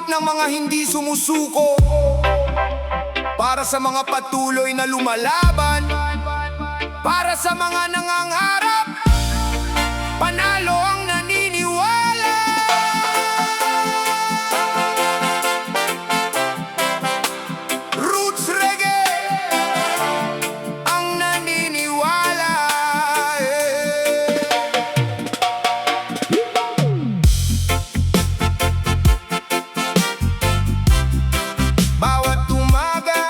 langit ng mga hindi sumusuko, para sa mga patuloy na lumalaban, para sa mga nangangarap, panalo ang naniniwala. Roots Reggae ang naniniwala. Bawat umaga,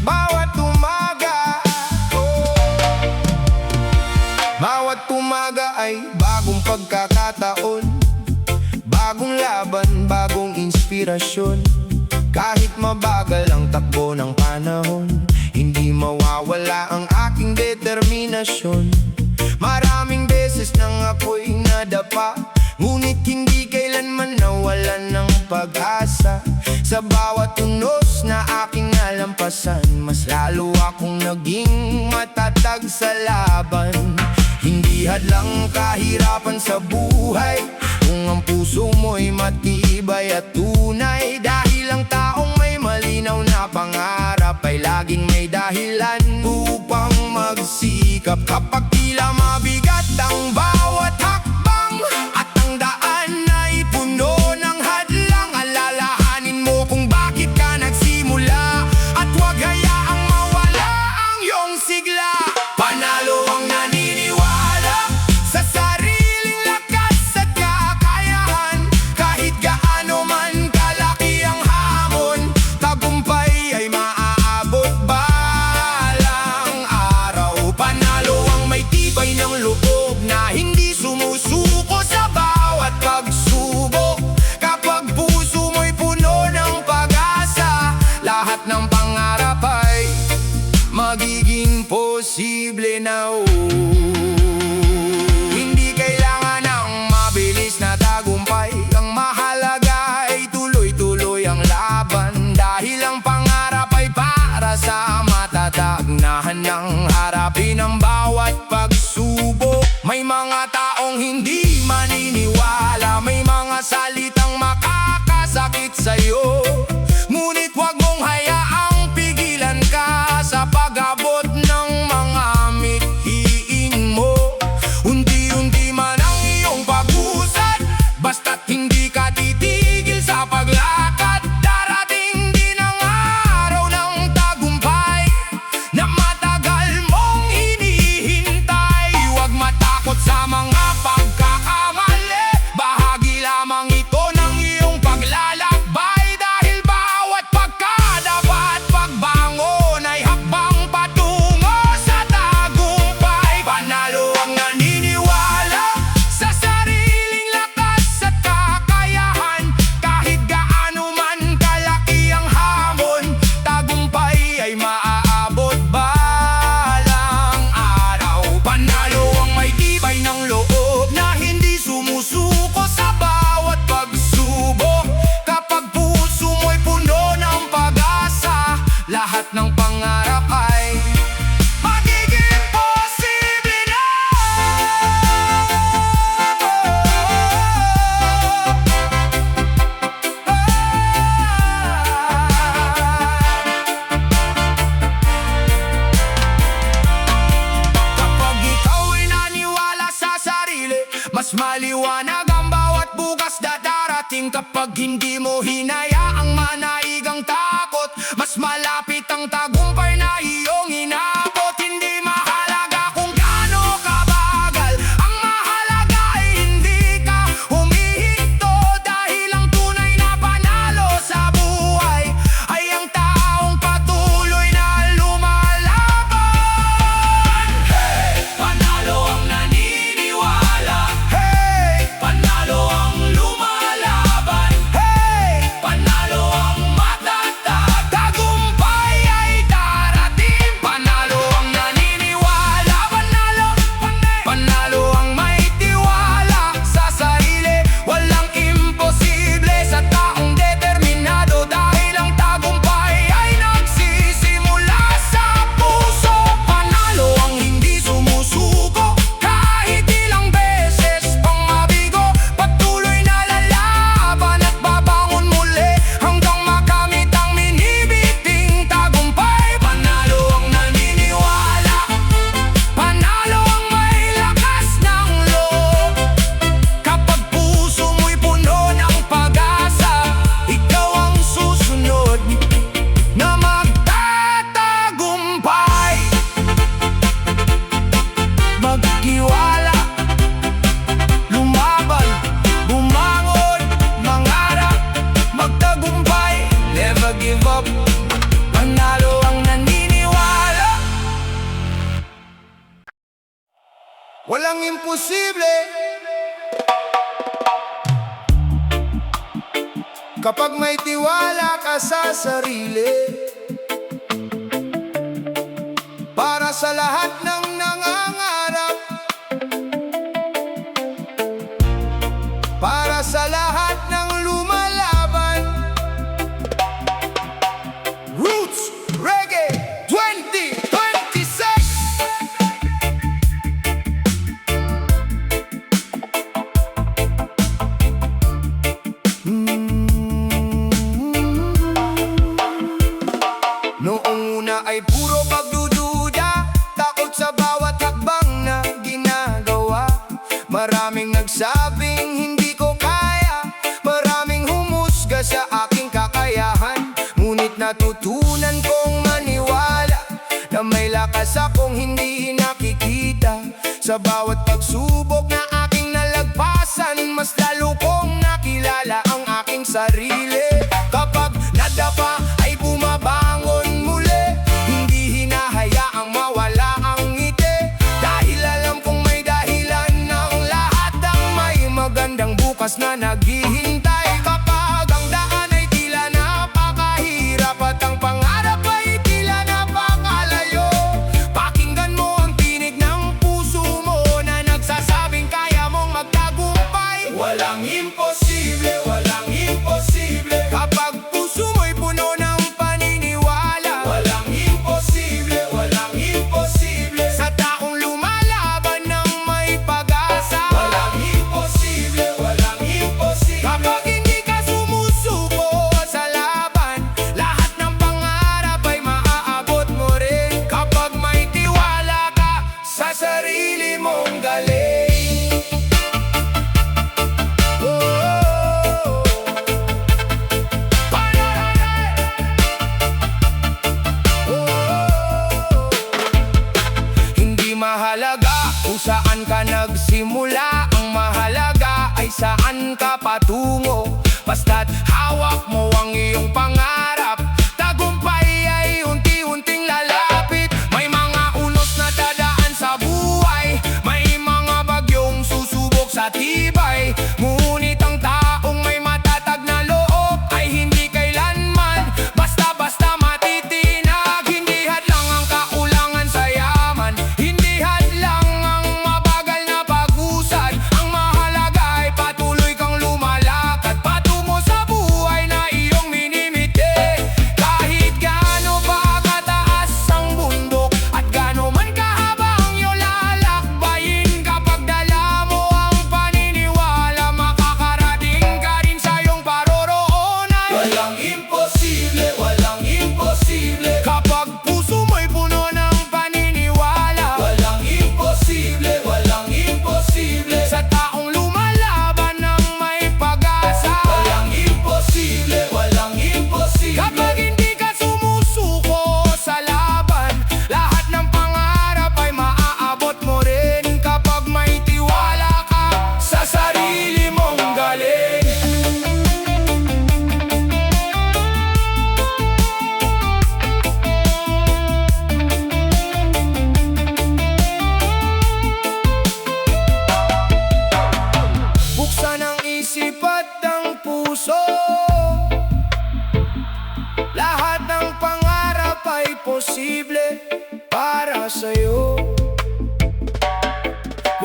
bawat umaga, bawat umaga ay bagong pagkakataon, bagong laban, bagong inspirasyon. Kahit mabagal ang takbo ng panahon, hindi mawawala ang aking determinasyon. Maraming beses nang ako'y nadapa, ngunit hindi kailanman nawalan ng pag-asa. Sa bawat unos na aking nalampasan, mas lalo akong naging matatag sa laban. Hindi hadlang kahirapan sa buhay kung ang puso mo'y matibay at tunay. Dahil ang taong may malinaw na pangarap ay laging may dahilan upang magsikap. Kapag tila mabigat ang bawat hakbang at ang daan ay puno ng hadlang, alalahanin mo kung bakit ka nagsimula at huwag hayaang mawala ang iyong sigla. Panalo ang naniniwala sa sariling lakas at kakayahan. Kahit gaano man kalaki ang hamon, tagumpay ay maaabot balang araw. Panalo ang may tibay ng loob na hindi sumusuko sa bawat pagsubok. Kapag puso mo'y puno ng pag-asa, lahat ng pangarap ay magiging posible na. Hindi kailangan ng mabilis na tagumpay, ang mahalaga ay tuloy-tuloy ang laban. Dahil ang pangarap ay para sa matatag na handang harapin ang bawat pagsubok. May mga taong hindi maniniwala, may mga salitang makakasakit sa'yo, ngunit huwag mong hayaang pigilan ka sa pag-abot ng mga mithiin mo. Unti-unti man ang iyong pag-usad, basta't hindi ka titigil sa paglakad. Darating din ang araw ng tagumpay na matagal mong hinihintay. Huwag matakot sa mga pagkakamali, bahagi lamang ito ng iyong paglalakbay. Dahil bawat pagkadapa at pagbangon ay hakbang patungo sa tagumpay. Panalo ang naniniwala sa sariling lakas at kakayahan. Kahit gaano man kalaki ang hamon, tagumpay ay maaabot balang araw. Panalo ang may tibay ng loob na hindi sumusuko sa bawat pagsubok. Kapag puso mo'y puno ng pag-asa, lahat ng pangarap ay magiging posible na. Kapag ikaw ay naniwala sa sarili, mas maliwanag ang bawat bukas na darating. Kapag hindi mo hinayaang manaig ang takot, mas malapit ang tagumpay na iyong inabot. Hindi mahalaga kung gaano kabagal, ang mahalaga ay hindi ka humihinto. Dahil ang tunay na panalo sa buhay ay ang taong patuloy na lumalaban. Hey! Panalo ang naniniwala. Hey! Panalo ang lumalaban. Hey! Panalo ang matatag. Tagumpay ay imposible kapag may tiwala ka sa sarili. Para sa lahat ng nangangarap, para sa lahat ng lumalaban. Roots Reggae 2026. Noong una ay puro pagdududa, takot sa bawat hakbang na ginagawa. Maraming nagsabing hindi ko kaya, maraming humusga sa aking kakayahan. Ngunit natutunan kong maniwala na may lakas akong hindi nakikita. Sa bawat pagsubok na aking nalagpasan, mas lalo kong nakilala ang aking sarili. Kapag nadapa ay bumabangon muli, hindi hinahayaang mawala ang ngiti. Dahil alam kong may dahilan ng lahat ang may magandang bukas na naghihintay. Kapag ang daan ay tila napakahirap at ang pangarap ay tila napakalayo, pakinggan mo ang tinig ng puso mo na nagsasabing kaya mong magtagumpay. Walang imposible, walang imposible kapag puso mo'y puno ng paniniwala. Walang imposible, walang imposible sa taong lumalaban ng may pag-asa. Walang imposible, walang imposible kapag hindi ka sumusuko sa laban, lahat ng pangarap ay maaabot mo rin. Kapag may tiwala ka sa sarili mong galing. Hindi mahalaga kung saan ka nagsimula, ang mahalaga ay saan ka patungo. Basta't hawak mo ang iyong pangarap, tagumpay ay unti-unting lalapit. May mga unos na dadaan sa buhay, may mga bagyong susubok sa tibay. Ngunit ang taong may matatag na loob ay hindi kailanman basta-basta matitinag. Hindi hadlang ang kaulangan sa yaman, hindi hadlang ang mabagal na pag-usad. Ang mahalaga ay patuloy kang lumalakad patungo sa buhay na iyong minimiti. Kahit gaano pa kataas ang bundok at gaano man kahaba ang iyong lalakbayin, kapag dala mo ang paniniwala, makakarating ka rin sa iyong paroroonan. Walang imposible, walang imposible kapag puso mo'y puno ng paniniwala. Walang imposible, walang imposible sa taong lumalaban ng may pag-asa. Walang imposible, walang imposible kapag hindi ka sumusuko sa laban, lahat ng pangarap ay maaabot mo rin. Kapag may tiwala ka sa sarili mong galing. Buksan ang isip at ang puso, lahat ng pangarap ay posible para sa'yo.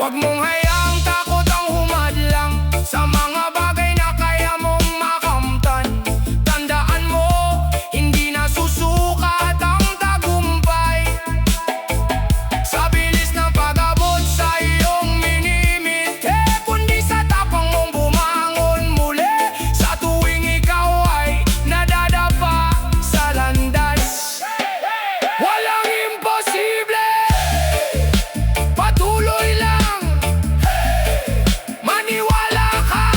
Huwag mong hayaang takot ang humadlang sa mga bagay na kaya mong makamtan. Tandaan mo, hindi nasusukat ang tagumpay sa bilis ng pag-abot sa iyong minimite, kundi sa tapang mong bumangon muli sa tuwing ikaw ay nadadapa sa landas. Walang imposible, patuloy lang maniwala ka.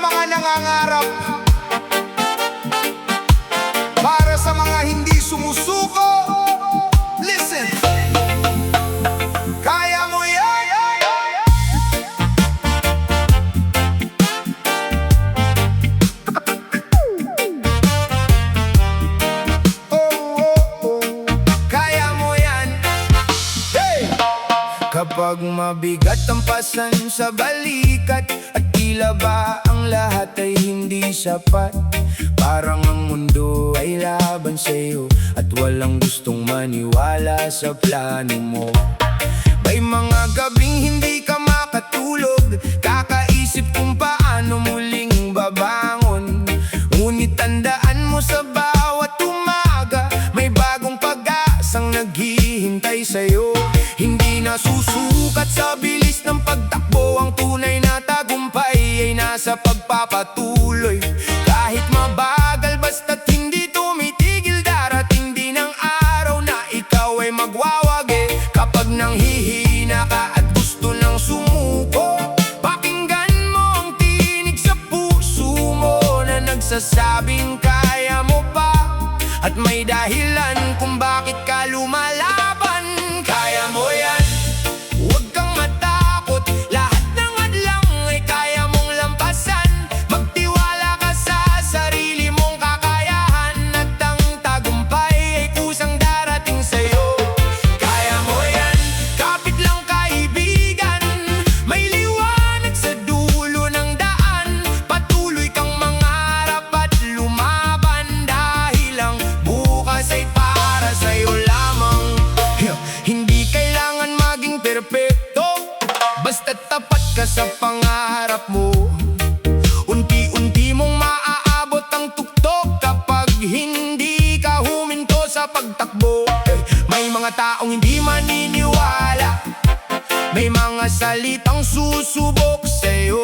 mga nangangarap, para sa mga hindi sumusuko. Listen, kaya mo yan. Kaya mo yan. Hey! Kapag mabigat ang pasan sa balikat, at tila ba ang lahat ay hindi sapat, parang ang mundo ay laban sa'yo, at walang gustong maniwala sa plano mo. May mga gabing hindi ka makatulog, kakaisip kung paano muling babangon. Ngunit tandaan mo, sa bawat umaga may bagong pag-asang naghihintay sa'yo. Hindi nasusukat sa bilis ng pagtakbo, ang tunay na tagumpay ay nasa pagpapatuloy. Kahit mabagal, basta't hindi tumitigil, darating din ang araw na ikaw ay magwawagi. Kapag nanghihina ka at gusto nang sumuko, pakinggan mo ang tinig sa puso mo na nagsasabing kaya mo pa, at may dahilan kung bakit ka lumalaban. Kaya mo yan, huwag kang matakot, lahat ng hadlang ay kaya mong lampasan. Magtiwala ka sa sarili mong kakayahan, at ang tagumpay ay kusang darating sa'yo. Kaya mo yan, kapit lang kaibigan, may liwanag sa dulo ng daan. Patuloy kang mangarap at lumaban, dahil ang bukas ay para sa'yo lamang. Hindi kailangan maging perpekto, basta't tapat ka sa pangarap mo. Unti-unti mong maaabot ang tuktok kapag hindi ka huminto sa pagtakbo. May mga taong hindi maniniwala, may mga salitang susubok sa'yo,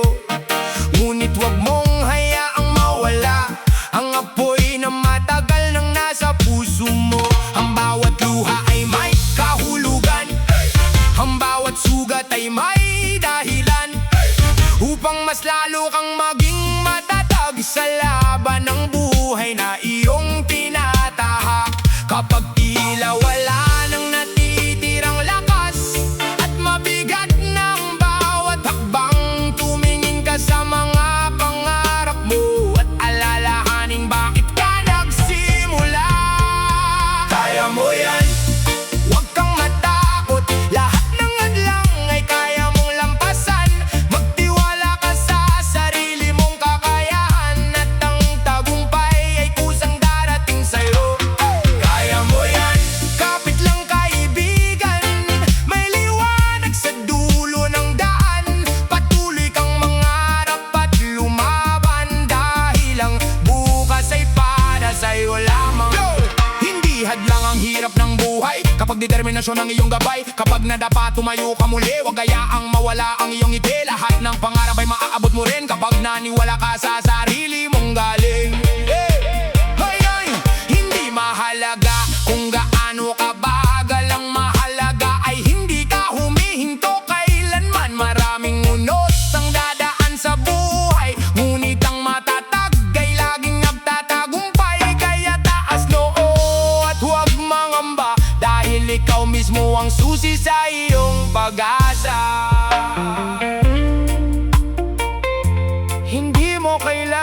ngunit wag mong hayaang mawala ang apoy na matagal nang nasa puso mo. Ang bawat luha ay may kahulugan, ang bawat sugat ay may dahilan, upang mas lalo kang maging matatag sa laban ng buhay na iyong tinatahak. Kapag tila wala nang natitirang lakas, at mabigat ng bawat hakbang, tumingin ka sa mga pangarap mo, at alalahaning bakit ka nagsimula. Kaya mo yan, huwag kang matakot, lahat ng hadlang ay kaya mong lampasan. Magtiwala ka sa sarili mong kakayahan, at ang tagumpay ay kusang darating sa'yo. Kaya mo yan, kapit lang kaibigan, may liwanag sa dulo ng daan. Patuloy kang mangarap at lumaban, dahil ang bukas ay para sa'yo lamang. Hindi hadlang ang hirap ng buhay kapag determinasyon ang iyong gabay. Kapag nadapa, tumayo ka muli, huwag hayaang mawala ang iyong ngiti. Lahat ng pangarap ay maaabot mo rin kapag naniwala ka sa sarili mong galing. Ay, hindi mahalaga kung gaano kabagal, ang mahalaga ay hindi ka humihinto kailanman. Maraming unos ang dadaan sa buhay, ngunit ang matatag ay laging nagtatagumpay. Kaya taas noo at huwag mangamba, dahil ikaw mismo ang susi sa iyong pag-asa. Hindi mo kailangan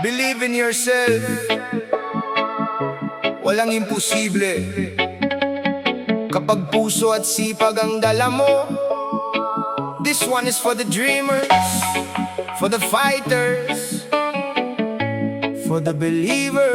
Believe in yourself. Walang imposible kapag puso at sipag ang dala mo. This one is for the dreamers, for the fighters, for the believers.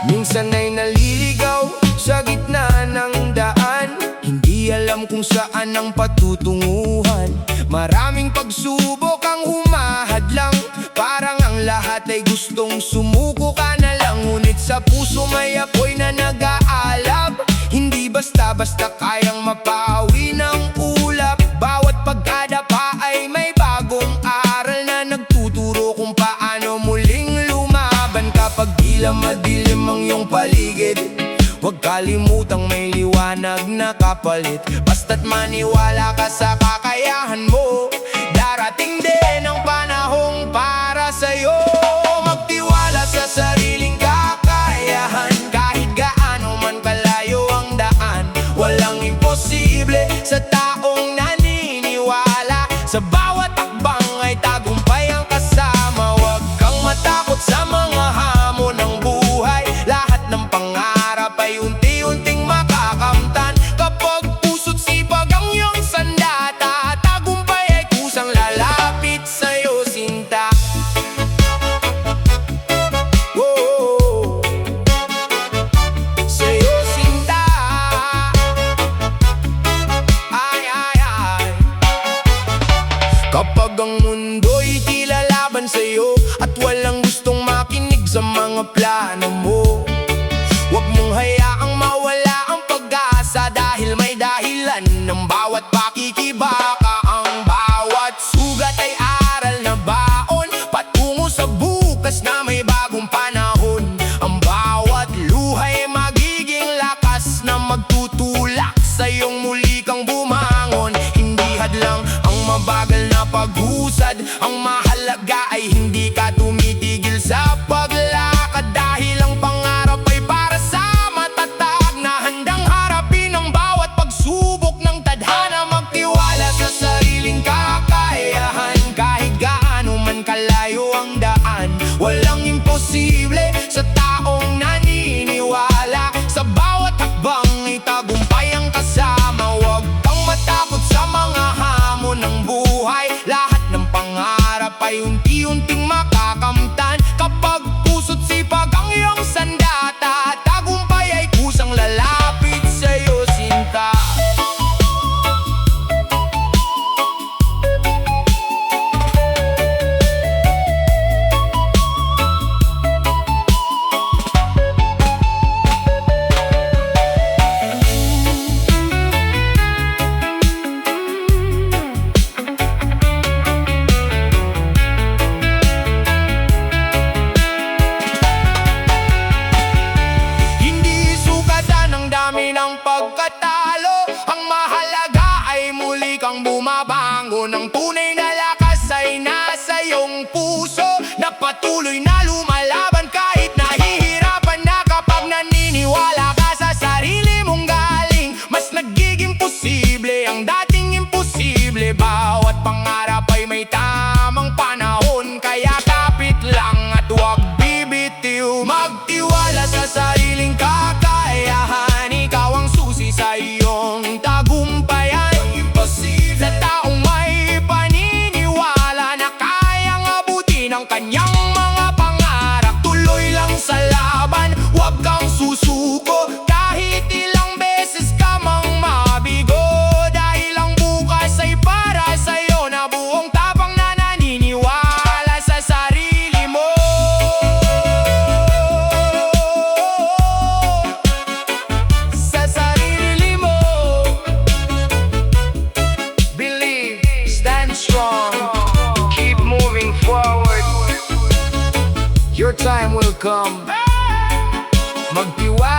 Minsan ay naliligaw sa gitna ng daan, hindi alam kung saan ang patutunguhan. Maraming pagsubok ang humahadlang, parang ang lahat ay gustong sumuko ka na lang. Ngunit sa puso may apoy na nag-aalab, hindi basta-basta kayang mapawi ng ulap. Bawat pagkadapa ay may bagong aral na nagtuturo kung paano muling lumaban. Kapag tila madilim ang iyong paligid, huwag kalimutang may liwanag na kapalit. Basta't maniwala ka sa kakayahan mo, darating din ang panahong para sa'yo. Magtiwala sa sariling kakayahan, kahit gaano man kalayo ang daan. Walang imposible sa taong naniniwala, sa bawat takbang ay tagumpay ang kasama. Huwag kang matakot sa mga hamon ng buhay, lahat ng pangarap ay unti-unting makakamtan. Kapag puso't sipag ang iyong sandata, tagumpay ay kusang lalapit sa'yo, sinta. Whoa, sa'yo, sinta. Ay, ay, ay. Kapag ang mundo'y tila laban sa'yo at walang gustong makinig sa mga plano mo, huwag mong hayaang mawala ang pag-asa, dahil may dahilan ng bawat pakikibaka. Ang bawat sugat ay aral na baon patungo sa bukas na may bagong panahon. Ang bawat luhay ay magiging lakas na magtutulak sa iyong muli kang bumangon. Hindi hadlang ang mabagal na paghusad, ang mahalaga ay hindi ka tumitigil sa paglakad. Dahil ang pangarap ay para sa matatag na handang harapin ang bawat pagsubok ng tadhana. Magtiwala sa sariling kakayahan, kahit gaano man kalayo ang daan. Walang imposible sa taong naniniwala, sa bawat hakbang ay tagumpay ang kasama. Huwag kang matakot sa mga hamon ng buhay, lahat ng pangarap ay unti-unting makakamtan. Kapag puso't sipag ang iyong sandata, tagumpay ay kusang lalapit sa'yo, sinta. Hindi sukatan ang dami ng pagkatalo, ang mahalaga ay muli kang bumabangon. Ang tunay na lakas ay nasa iyong puso, na patuloy na lumalaban kahit nahihirapan na. Kapag naniniwala ka sa sarili mong galing, mas nagiging posible ang dating imposible. Bawat pangarap ay may tamang panahon, kaya kapit lang at huwag bibitiw. Magtiwala sa sariling kakayahan, ikaw ang susi sa iyong tagumpayan. Sa taong may paniniwala na kayang abutin ang kanyang mga pangarap, tuloy lang sa laban, huwag kang susuko. Kahit ilang beses ka mang mabigo, dahil ang bukas ay para sa'yo, na buong tapang na naniniwala sa sarili mo. Sa sarili mo. Believe, stand strong, keep moving forward. Your time will come. Magtiwala